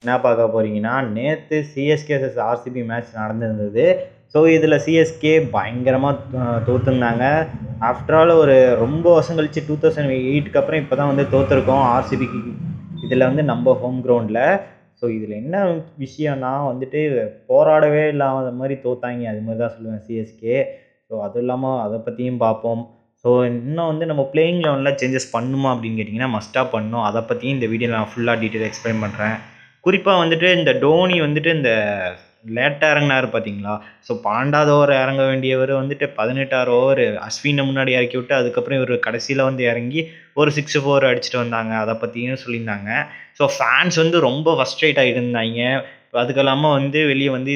என்ன பார்க்க போறீங்கன்னா, நேத்து சிஎஸ்கே வெர்சஸ் ஆர்சிபி மேட்ச் நடந்திருந்தது. ஸோ, இதில சிஎஸ்கே பயங்கரமா தோத்துருந்தாங்க. ஆஃப்டர் ஆல் ஒரு ரொம்ப வருஷம் கழிச்சு 2008க்கு அப்புறம் இப்ப தான் வந்து தோத்துருக்கோம் ஆர்சிபிக்கு. இதில வந்து நம்ம ஹோம் கிரவுண்ட்ல. ஸோ, இதில என்ன விஷயம்னா வந்துட்டு போராடவே இல்லாத மாரி தோத்தாய்ங்க. அது மாரி தான் சொல்லுவேன் சிஎஸ்கே. ஸோ, அதுவும் இல்லாம அத பத்தியும் பார்ப்போம். ஸோ, இன்னும் வந்து நம்ம பிளேயிங் 11ல சேஞ்சஸ் பண்ணணுமா அப்படின்னு கேட்டிங்கன்னா, மஸ்ட்டா பண்ணணும். அத பத்தியும் இந்த வீடியோல நான் ஃபுல்லா டீட்டெயிலா எக்ஸ்பிளைன் பண்றேன். குறிப்பா வந்துட்டு இந்த டோனி வந்துட்டு இந்த லேட்டா இறங்குனாரு பார்த்தீங்களா? ஸோ 12வது ஓவர் இறங்க வேண்டியவரு வந்துட்டு 18ஆவது ஓவர் அஸ்வின முன்னாடி இறக்கி விட்டு, அதுக்கப்புறம் இவரு கடைசியில வந்து இறங்கி ஒரு 6, 4 அடிச்சுட்டு வந்தாங்க. அத பத்தியும் சொல்லியிருந்தாங்க. ஸோ ஃபேன்ஸ் வந்து ரொம்ப ஃப்ரஸ்ட்ரேட் ஆயிட்டு இருந்தாய்ங்க. அதுக்கு இல்லாம வந்து வெளிய வந்து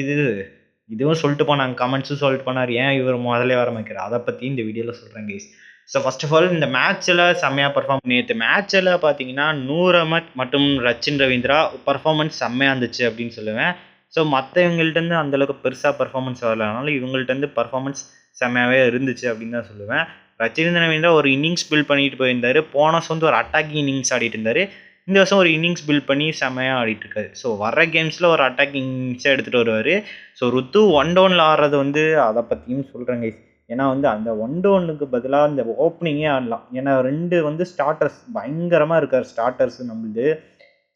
இதுவும் சொல்லிட்டு போனாங்க. கமெண்ட்ஸும் சொல்லிட்டு போனாரு. ஏன் இவரு முதல்லயே வர வைக்கிறார்? அத பத்தியும் இந்த வீடியோல சொல்றேன் guys. So first of all இந்த மேட்ச்ல செம்மையா நேத்து மேட்ச்ல பார்த்தீங்கன்னா, 100 அஹ்மத் மற்றும் ரச்சின் ரவீந்திரா பெர்ஃபார்மன்ஸ் செம்மையா இருந்துச்சு அப்படின்னு சொல்லுவேன். ஸோ மத்தவங்கள்ட்டருந்து அந்த அளவுக்கு பெருசா பெர்ஃபார்மன்ஸ் வரலனாலும், இவங்கள்ட்டருந்து பெர்ஃபார்மன்ஸ் செம்மையாவே இருந்துச்சு அப்படின்னு தான் சொல்லுவேன். ரச்சின் ரவீந்திரா ஒரு இன்னிங்ஸ் பில்ட் பண்ணிட்டு போயிருந்தாரு. போன வருஷம் வந்து ஒரு அட்டாக்கிங் இன்னிங்ஸ் ஆடிட்டு இருந்தாரு. இந்த வருஷம் ஒரு இன்னிங்ஸ் பில்ட் பண்ணி செம்மையா ஆடிட்டு இருக்காரு. ஸோ வர்ற கேம்ஸ்ல ஒரு அட்டாக்கிங் இன்னிங்ஸா எடுத்துட்டு வருவாரு. ஸோ ருத்து ஒன் டவுன்ல ஆடுறது வந்து அத பத்தியும் சொல்றேன் கைஸ். ஏன்னா வந்து அந்த ஒன் டவுனுக்கு பதிலா இந்த ஓப்பனிங்கே ஆடலாம். ஏன்னா 2 வந்து ஸ்டார்டர்ஸ் பயங்கரமா இருக்காரு ஸ்டார்டர்ஸ் நம்மளுது.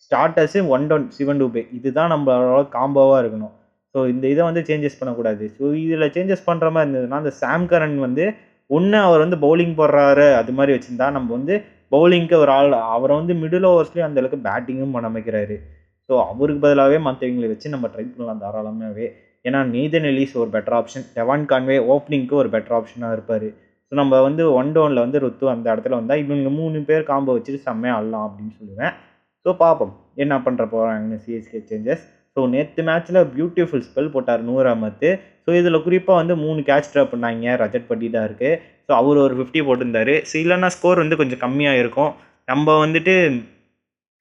Starters one down Shivam Dube. இதுதான் நம்மளோட காம்போவா இருக்கணும். ஸோ இந்த இத வந்து சேஞ்சஸ் பண்ணக்கூடாது. ஸோ இதில சேஞ்சஸ் பண்ற மாரி இருந்ததுன்னா, அந்த சாம் கரன் வந்து ஒண்ணு அவர் வந்து பவுலிங் போடுறாரு அது மாரி வச்சிருந்தா, நம்ம வந்து பவுலிங்க்கு ஒரு ஆள் அவர வந்து மிடில் ஓவர்ஸ்லயும் அந்த அளவுக்கு பேட்டிங்கும் பண்ண வைக்கிறாரு. ஸோ அவருக்கு பதிலாவே மத்தவங்கள வச்சு நம்ம ட்ரை பண்ணலாம் தாராளமாவே. ஏன்னா நேதன் எலிஸ் ஒரு பெட்டர் ஆப்ஷன். டெவான் கான்வே ஓப்பனிங்க்கு ஒரு பெட்டர் ஆப்ஷனா இருப்பாரு. ஸோ நம்ம வந்து ஒன் டவுன்ல வந்து ருத்து அந்த இடத்துல வந்தா, இவங்க 3 பேர் காம்போ வச்சுட்டு செம்மையா ஆடலாம் அப்படின்னு சொல்லுவேன். ஸோ பார்ப்போம். என்ன பண்ற போறாங்கன்னு சிஎஸ்கே சேஞ்சஸ். ஸோ நேத்து மேட்ச்ல பியூட்டிஃபுல் ஸ்பெல் போட்டாரு நூர் அஹ்மத். ஸோ இதில குறிப்பா வந்து 3 கேட்ச் ட்ராப் பண்ணாய்ங்க ரஜத் பட்டிதாருக்கு. ஸோ அவரு ஒரு 50 போட்டிருந்தாரு. ஸோ இல்லன்னா ஸ்கோர் வந்து கொஞ்சம் கம்மியா இருக்கும். நம்ம வந்துட்டு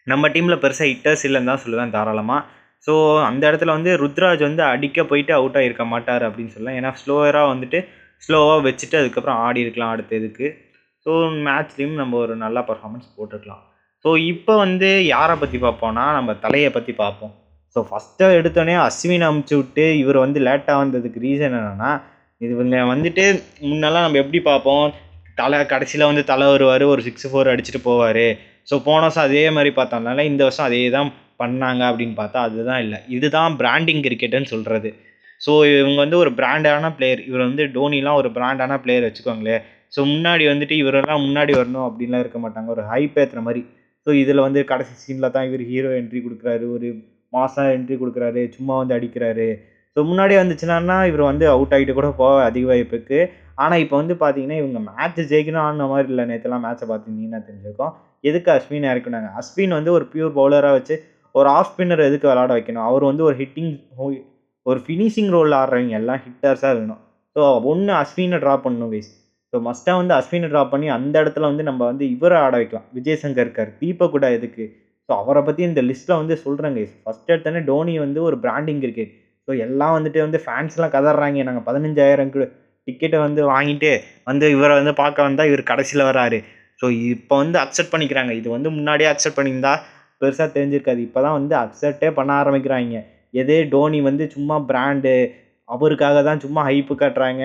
நம்ம டீம்ல பெருசா ஹிட்டர்ஸ் இல்லன்னு தான் சொல்லுவேன் தாராளமா. ஸோ அந்த இடத்துல வந்து ருத்ராஜ் வந்து அடிக்க போயிட்டு அவுட் ஆகியிருக்க மாட்டார் அப்படின்னு சொல்லலாம். ஏன்னா ஸ்லோவா வச்சுட்டு அதுக்கப்புறம் ஆடி இருக்கலாம் அடுத்த இதுக்கு. ஸோ மேட்ச்லேயும் நம்ம ஒரு நல்ல பர்ஃபார்மன்ஸ் போட்டுருக்கலாம். ஸோ இப்போ வந்து யாரை பற்றி பார்ப்போம்னா, நம்ம தலையை பற்றி பார்ப்போம். ஸோ ஃபஸ்ட்டு எடுத்தோடனே அஸ்வின் அமுச்சு விட்டு இவர் வந்து லேட்டாக வந்ததுக்கு ரீசன் என்னென்னா, இவங்க வந்துட்டு முன்னெல்லாம் நம்ம எப்படி பார்ப்போம், கடைசியில் வந்து தலை வருவார், ஒரு 6, 4 அடிச்சுட்டு போவார். ஸோ போன வருஷம் அதே மாதிரி பார்த்தோம்னால இந்த வருஷம் அதே தான் பண்ணாங்க அப்படின்னு பார்த்தா அதுதான் இல்லை. இதுதான் பிராண்டிங் கிரிக்கெட்டுன்னு சொல்கிறது. ஸோ இவங்க வந்து ஒரு பிராண்டான பிளேயர். இவர் வந்து டோனிலாம் ஒரு பிராண்டான பிளேயர் வச்சுக்கோங்களேன். ஸோ முன்னாடி வந்துட்டு இவரெல்லாம் முன்னாடி வரணும் அப்படின்லாம் இருக்க மாட்டாங்க. ஒரு ஹைப் ஏற்றுற மாதிரி. ஸோ இதில் வந்து கடைசி சீனில் தான் இவர் ஹீரோ என்ட்ரி கொடுக்குறாரு. ஒரு மாசாக என்ட்ரி கொடுக்குறாரு. சும்மா வந்து அடிக்கிறாரு. ஸோ முன்னாடியே வந்துச்சுன்னா இவர் வந்து அவுட் ஆகிட்டு கூட போக அதிக வாய்ப்பு இருக்குது. ஆனால் இப்போ வந்து பார்த்தீங்கன்னா இவங்க மேட்ச் ஜெயிக்கணும் ஆடின மாதிரி இல்லை. நேற்றுலாம் மேட்ச்சை பார்த்துருந்தீங்கன்னா தெரிஞ்சிருக்கும். எதுக்கு அஸ்வின் இறக்குனாங்க? அஸ்வின் வந்து ஒரு பியூர் பவுலராக வச்சு ஒரு ஆஃப் ஸ்பின்னர் எதுக்கு விளையாட வைக்கணும்? அவர் வந்து ஒரு ஃபினிஷிங் ரோலில் ஆடுறவங்க எல்லாம் ஹிட்டர்ஸாக வேணும். ஸோ ஒன்று அஸ்வினை ட்ராப் பண்ணணும் கைஸ். ஸோ மஸ்ட்டாக வந்து அஸ்வினை ட்ராப் பண்ணி அந்த இடத்துல வந்து நம்ம வந்து இவரை ஆட வைக்கலாம். விஜய் சங்கர் இருக்கார். தீபக் கூட எதுக்கு? ஸோ அவரை பற்றி இந்த லிஸ்ட்டில் வந்து சொல்கிறேன் கைஸ். ஃபஸ்ட் எடுத்தோடனே டோனி வந்து ஒரு பிராண்டிங் கிரிக்கெட். ஸோ எல்லாம் வந்துட்டு வந்து ஃபேன்ஸ்லாம் கதறாங்க. நாங்கள் 15,000 டிக்கெட்டை வந்து வாங்கிட்டு வந்து இவரை வந்து பார்க்க வந்தால் இவர் கடைசியில் வராரு. ஸோ இப்போ வந்து அக்செப்ட் பண்ணிக்கிறாங்க. இது வந்து முன்னாடியே அக்செப்ட் பண்ணியிருந்தா பெருசாக தெரிஞ்சிருக்காது. இப்போ தான் வந்து அக்செப்டே பண்ண ஆரம்பிக்கிறாங்க. எதே டோனி வந்து சும்மா பிராண்டு அவருக்காக தான் சும்மா ஹைப்பு காட்டுறாங்க.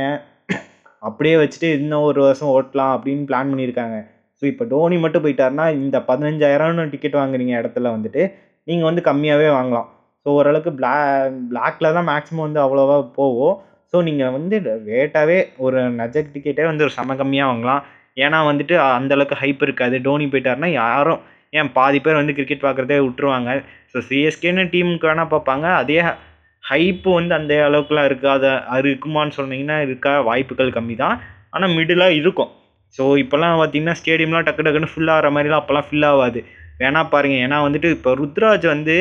அப்படியே வச்சுட்டு இன்னும் ஒரு வருஷம் ஓட்டலாம் அப்படின்னு பிளான் பண்ணியிருக்காங்க. ஸோ இப்போ டோனி மட்டும் போயிட்டாருன்னா இந்த 15,000ன்னு டிக்கெட் வாங்குறீங்க இடத்துல வந்துட்டு நீங்கள் வந்து கம்மியாகவே வாங்கலாம். ஸோ ஓரளவுக்கு பிளாக்ல தான் மேக்ஸிமம் வந்து அவ்வளோவா போகும். ஸோ நீங்கள் வந்து ரேட்டாகவே ஒரு நஜக் டிக்கெட்டே வந்து ஒரு செம கம்மியாக வாங்கலாம். ஏன்னா வந்துட்டு அந்த அளவுக்கு ஹைப் இருக்காது. டோனி போயிட்டாருன்னா யாரும் ஏன் பாதி பேர் வந்து கிரிக்கெட் பார்க்குறதே விட்டுருவாங்க. ஸோ சிஎஸ்கேன்னு டீமுக்கு வேணால் பார்ப்பாங்க. அதே ஹைப்பு வந்து அந்த அளவுக்குலாம் இருக்காது. அது இருக்குமான்னு சொன்னீங்கன்னா இருக்கா வாய்ப்புகள் கம்மி தான். ஆனால் மிடிலாக இருக்கும். ஸோ இப்போல்லாம் பார்த்தீங்கன்னா ஸ்டேடியம்லாம் டக்கு டக்குன்னு ஃபுல் ஆகிற மாதிரிலாம் அப்போல்லாம் ஃபில் ஆகாது. வேணா பாருங்க. ஏன்னா வந்துட்டு இப்போ ருத்ராஜ் வந்து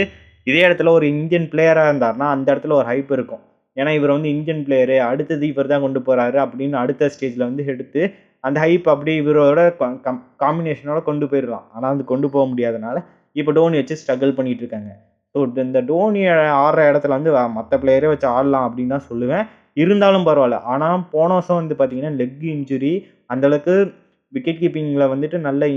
இதே இடத்துல ஒரு இந்தியன் பிளேயராக இருந்தாருன்னா அந்த இடத்துல ஒரு ஹைப் இருக்கும். ஏன்னா இவர் வந்து இந்தியன் பிளேயரு அடுத்தது இவர் தான் கொண்டு போகிறாரு அப்படின்னு அடுத்த ஸ்டேஜில் வந்து எடுத்து அந்த ஹைப் அப்படியே இவரோட காம்பினேஷனோட கொண்டு போயிடலாம். ஆனால் வந்து கொண்டு போக முடியாதனால இப்போ டோனி வச்சு ஸ்ட்ரகிள் பண்ணிட்டு இருக்காங்க. ஸோ இந்த டோனி ஆடுற இடத்துல வந்து மற்ற பிளேயரே வச்சு ஆடலாம் அப்படின்னு தான் சொல்லுவேன். இருந்தாலும் பரவாயில்ல. ஆனால் போன வருஷம் வந்து பார்த்தீங்கன்னா லெக் இன்ஜுரி அந்தளவுக்கு விக்கெட் கீப்பிங்கில் வந்துட்டு நல்ல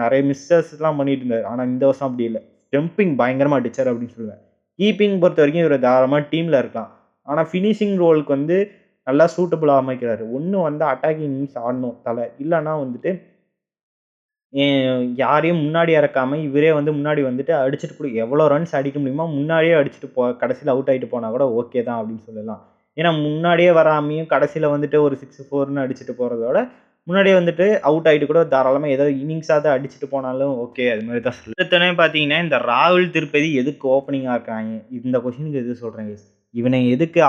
நிறைய மிஸ்ஸஸ்லாம் பண்ணிட்டு இருந்தார். ஆனால் இந்த வருஷம் அப்படி இல்லை. ஜம்பிங் பயங்கரமாக அடிச்சார் அப்படின்னு சொல்லுவேன். கீப்பிங் பொறுத்த வரைக்கும் இவர் தாராளமாக டீமில் இருக்கலாம். ஆனால் ஃபினிஷிங் ரோலுக்கு வந்து நல்லா சூட்டபுளாக அமைக்கிறாரு. ஒன்று வந்து அட்டாக்கிங் இன்னிங்ஸ் ஆடணும் தலை, இல்லைன்னா வந்துட்டு யாரையும் முன்னாடி இறக்காம இவரே வந்து முன்னாடி வந்துட்டு அடிச்சுட்டு கூட எவ்வளோ ரன்ஸ் அடிக்க முடியுமோ முன்னாடியே அடிச்சுட்டு கடைசியில் அவுட் ஆகிட்டு போனால் கூட ஓகே தான் அப்படின்னு சொல்லலாம். ஏன்னா முன்னாடியே வராமையும் கடைசியில் வந்துட்டு ஒரு 6-4ன்னு அடிச்சுட்டு போகிறதோட முன்னாடியே வந்துட்டு அவுட் ஆகிட்டு கூட தாராளமாக ஏதோ இன்னிங்ஸாவது அடிச்சுட்டு போனாலும் ஓகே, அது மாதிரி தான் சொல்லுத்தனே பார்த்தீங்கன்னா இந்த ராகுல் திருப்பதி எதுக்கு ஓப்பனிங்காக இருக்காங்க, இந்த கொஸ்டினுக்கு எது சொல்கிறேன். இவனை எதுக்கு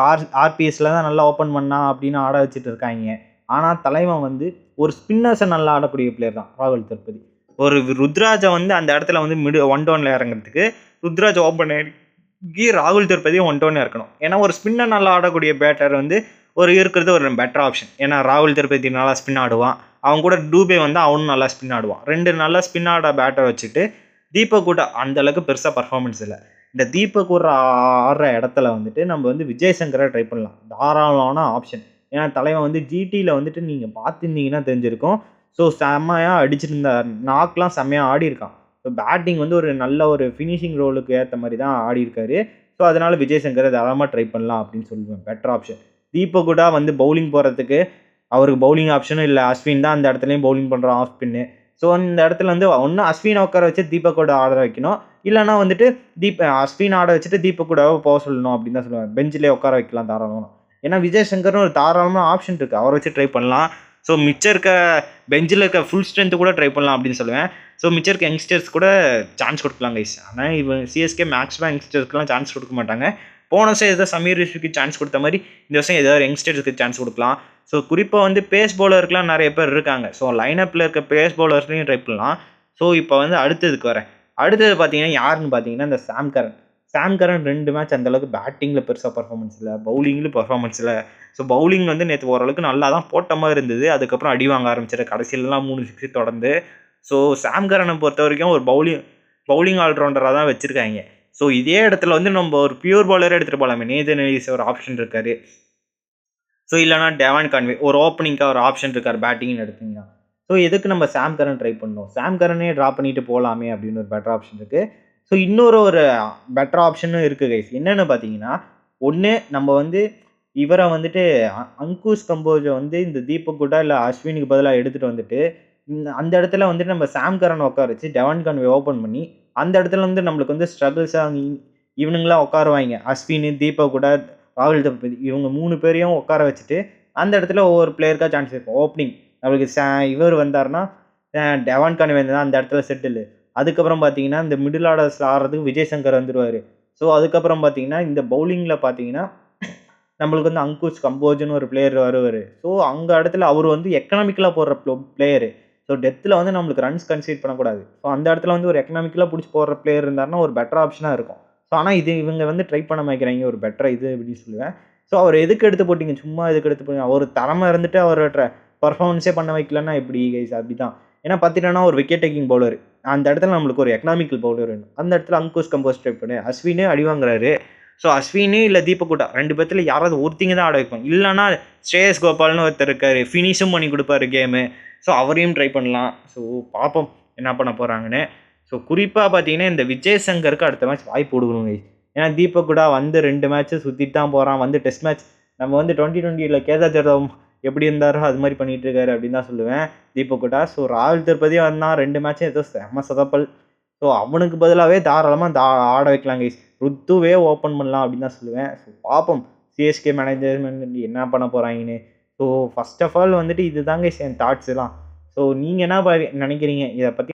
ஆர்பிஎஸ்ல தான் நல்லா ஓப்பன் பண்ணா அப்படின்னு ஆட வச்சுட்டு இருக்காங்க. ஆனால் தலைவன் வந்து ஒரு ஸ்பின்னர்ஸை நல்லா ஆடக்கூடிய பிளேயர் தான் ராகுல் திருப்பதி. ஒரு ருத்ராஜை வந்து அந்த இடத்துல வந்து ஒன் டவுனில் இறங்குறதுக்கு ருத்ராஜ் ஓப்பன் ஆகி ராகுல் திருப்பதியும் ஒன் டவுனில் இருக்கணும். ஏன்னா ஒரு ஸ்பின்னர் நல்லா ஆடக்கூடிய பேட்டர் வந்து இருக்கிறது ஒரு பெட்டர் ஆப்ஷன். ஏன்னா ராகுல் திருப்பதி நல்லா ஸ்பின் ஆடுவான், அவன் கூட டூபே வந்து அவனும் நல்லா ஸ்பின் ஆடுவான். 2 நல்லா ஸ்பின் ஆட பேட்டர் வச்சுட்டு தீபக் கூட அந்த அளவுக்கு பெருசாக பர்ஃபார்மன்ஸ் இல்லை. இந்த தீபக் கூட ஆடுற இடத்துல வந்துட்டு நம்ம வந்து விஜய் சங்கரை ட்ரை பண்ணலாம், தாராளமான ஆப்ஷன். ஏன்னா தலைவன் வந்து ஜிடியில் வந்துட்டு நீங்கள் பார்த்துருந்தீங்கன்னா தெரிஞ்சிருக்கும். ஸோ செம்மையாக அடிச்சுட்டு இருந்தார், நாக்லாம் செம்மையாக ஆடி இருக்கான். ஸோ பேட்டிங் வந்து ஒரு நல்ல ஒரு ஃபினிஷிங் ரோலுக்கு ஏற்ற மாதிரி தான் ஆடி இருக்காரு. ஸோ அதனால் விஜய் சங்கரை தாராளமாக ட்ரை பண்ணலாம் அப்படின்னு சொல்லுவேன், பெட்டர் ஆப்ஷன். தீபக் கூட வந்து பவுலிங் போகிறதுக்கு அவருக்கு பவுலிங் ஆப்ஷனும் இல்லை, அஸ்வின் தான் அந்த இடத்துலையும் பவுலிங் பண்ணுறான் ஆஃப் ஸ்பின்னு. ஸோ அந்த இடத்துல வந்து ஒன்று அஸ்வினை உட்கார வச்சு தீபக்கோட ஆட வைக்கணும், இல்லைனா வந்துட்டு அஸ்வின் ஆட வச்சுட்டு தீபக் கூட போக சொல்லணும் அப்படின்னு தான் சொல்லுவேன். பெஞ்சிலே உட்கார வைக்கலாம் தாராளமாக. ஏன்னா விஜய் சங்கர்னு ஒரு தாராளமான ஆப்ஷன் இருக்குது, அவரை வச்சு ட்ரை பண்ணலாம். ஸோ மிச்சம் இருக்க பெஞ்சில் இருக்க ஃபுல் ஸ்ட்ரென்த்து கூட ட்ரை பண்ணலாம் அப்படின்னு சொல்லுவேன். ஸோ மிச்சம் இருக்க யங்ஸ்டர்ஸ் கூட சான்ஸ் கொடுக்கலாம் கைஸ். ஆனால் இவன் சிஎஸ்கே மேக்ஸிமம் யங்ஸ்டர்ஸ்க்குலாம் சான்ஸ் கொடுக்க மாட்டாங்க. போன வருஷம் ஏதோ சமீர் ரிஷுக்கு சான்ஸ் கொடுத்த மாதிரி இந்த வருஷம் ஏதாவது யங்ஸ்டர்ஸ்க்கு சான்ஸ் கொடுக்கலாம். ஸோ குறிப்பாக வந்து பேஸ் பவுலருக்குலாம் நிறைய பேர் இருக்காங்க. ஸோ லைனப்பில் இருக்க பேஸ் பவுலர்ஸ்லையும் ட்ரை பண்ணலாம். ஸோ இப்போ வந்து அடுத்ததுக்கு வரேன். அடுத்தது பார்த்தீங்கன்னா யாருன்னு பார்த்தீங்கன்னா இந்த சாம் கரன் 2 மேட்ச் அந்தளவுக்கு பேட்டிங்கில் பெருசாக பர்ஃபார்மன்ஸ் இல்லை, பவுலிங்கில் பர்ஃபார்மன்ஸ் இல்லை. ஸோ பவுலிங் வந்து நேற்று ஓரளவுக்கு நல்லா தான் போட்ட மாதிரி இருந்தது, அதுக்கப்புறம் அடி வாங்க ஆரம்பிச்சிரு கடைசியிலலாம் 3 6 தொடர்ந்து. ஸோ சாம் கரனை பொறுத்த வரைக்கும் ஒரு பவுலிங் ஆல்ரவுண்டராக தான் வச்சுருக்காங்க. ஸோ இதே இடத்துல வந்து நம்ம ஒரு பியூர் பவுலரே எடுத்துகிட்டு போகலாமே, நேதன் எலிஸ் ஒரு ஆப்ஷன் இருக்கார். ஸோ இல்லைனா டெவான் கான்வே ஒரு ஓப்பனிங்காக ஒரு ஆப்ஷன் இருக்கார் பேட்டிங்னு எடுத்திங்கன்னா. ஸோ எதுக்கு நம்ம சாம் கரன் ட்ரை பண்ணோம், சாம் கரனே ட்ராப் பண்ணிட்டு போகலாமே அப்படின்னு ஒரு பெட்டர் ஆப்ஷன் இருக்குது. ஸோ இன்னொரு பெட்டர் ஆப்ஷனும் இருக்குது கைஸ். என்னென்னு பார்த்தீங்கன்னா, ஒன்று நம்ம வந்து இவரை வந்துட்டு அங்குஷ் கம்போஜை வந்து இந்த தீபக் குட்டா இல்லை அஸ்வினுக்கு பதிலாக எடுத்துகிட்டு வந்துட்டு அந்த இடத்துல வந்துட்டு நம்ம சாம் கரன் உட்கார வச்சு டெவான் கான்வே ஓப்பன் பண்ணி அந்த இடத்துல வந்து நம்மளுக்கு வந்து ஸ்ட்ரகிள்ஸாக இவனுங்களாம் உட்காருவாங்க. அஸ்வின், தீபக் குட்டா, ராகுல் திருப்பதி இவங்க 3 பேரையும் உட்கார வச்சுட்டு அந்த இடத்துல ஒவ்வொரு பிளேயருக்காக சான்ஸ் இருக்கும். ஓப்பனிங் நம்மளுக்கு இவர் வந்தார்னா டெவான் கான்வே வந்தால் அந்த இடத்துல செட்டில். அதுக்கப்புறம் பார்த்தீங்கன்னா இந்த மிடில் ஆர்டர்ஸில் ஆடுறதுக்கு விஜய் சங்கர் வந்துடுவார். ஸோ அதுக்கப்புறம் பார்த்தீங்கன்னா இந்த பவுலிங்கில் பார்த்தீங்கன்னா நம்மளுக்கு வந்து அங்குஷ் கம்போஜ்னு ஒரு பிளேயர் வருவார். ஸோ அங்கே இடத்துல அவர் வந்து எக்கனாமிக்கலாக போடுற பிளேயரு. ஸோ டெத்தில் வந்து நம்மளுக்கு ரன்ஸ் கன்சிடர் பண்ணக்கூடாது. ஸோ அந்த இடத்துல வந்து ஒரு எக்கனாமிக்கலாக பிடிச்சி போடுற பிளேயர் இருந்தாருன்னா ஒரு பெட்டர் ஆப்ஷனாக இருக்கும். ஸோ ஆனால் இவங்க வந்து ட்ரை பண்ண வைக்கிறாங்க ஒரு பெட்டராக இது அப்படின்னு சொல்லுவேன். ஸோ அவர் எதுக்கு எடுத்து போட்டிங்க, சும்மா எதுக்கு எடுத்து போட்டிங்க, அவர் திறமை இருந்துட்டு அவர் பர்ஃபார்மன்ஸே பண்ண வைக்கலன்னா எப்படி கைஸ், அப்படி தான். ஏன்னா பார்த்துட்டோன்னா ஒரு விக்கெட் டேக்கிங் பவுலர், அந்த இடத்துல நம்மளுக்கு ஒரு எக்கனாமிக்கல் பவுலர் வேணும். அந்த இடத்துல அங்குஷ் கம்போஸ் ட்ரை பண்ணு, அஸ்வினே அடி வாங்குறாரு. ஸோ அஸ்வினு இல்லை தீபக் குட்டா 2 பேர்த்தில் யாராவது ஒருத்திங்க தான் ஆட வைப்பாங்க. இல்லைனா ஸ்ரேயஸ் கோபால்னு ஒருத்தர் இருக்கார், ஃபினிஷும் பண்ணி கொடுப்பாரு கேமு. ஸோ அவரையும் ட்ரை பண்ணலாம். ஸோ பார்ப்போம் என்ன பண்ண போகிறாங்கன்னு. ஸோ குறிப்பாக பார்த்தீங்கன்னா இந்த விஜய் சங்கருக்கு அடுத்த மேட்ச் வாய்ப்பு கொடுக்கணுங்க. ஏன்னா தீபக் குட்டா வந்து 2 மேட்ச்சு சுற்றிட்டு தான் போகிறான். வந்து டெஸ்ட் மேட்ச் நம்ம வந்து 2020 கேதார் ஜாதவ் எப்படி இருந்தாரோ அது மாதிரி பண்ணிகிட்டு இருக்காரு அப்படின்னு தான் சொல்லுவேன் தீபக் குட்டா. ஸோ ராகுல் திருப்பதியும் வந்தான் 2 மேட்ச்சும் ஏதோ செம்ம சொதப்பல். ஸோ அவனுக்கு பதிலாகவே தாராளமாக ஆட வைக்கலாம் கைஸ், ருத்துவே ஓப்பன் பண்ணலாம் அப்படின்னு தான் சொல்லுவேன். ஸோ பார்ப்போம் சிஎஸ்கே மேனேஜ்மெண்ட் என்ன பண்ண போகிறாங்கன்னு. ஸோ ஃபர்ஸ்ட் ஆஃப் ஆல் வந்துட்டு இது தாங்க என் தாட்ஸ் எல்லாம். ஸோ நீங்கள் என்ன நினைக்கிறீங்க இதை பற்றி?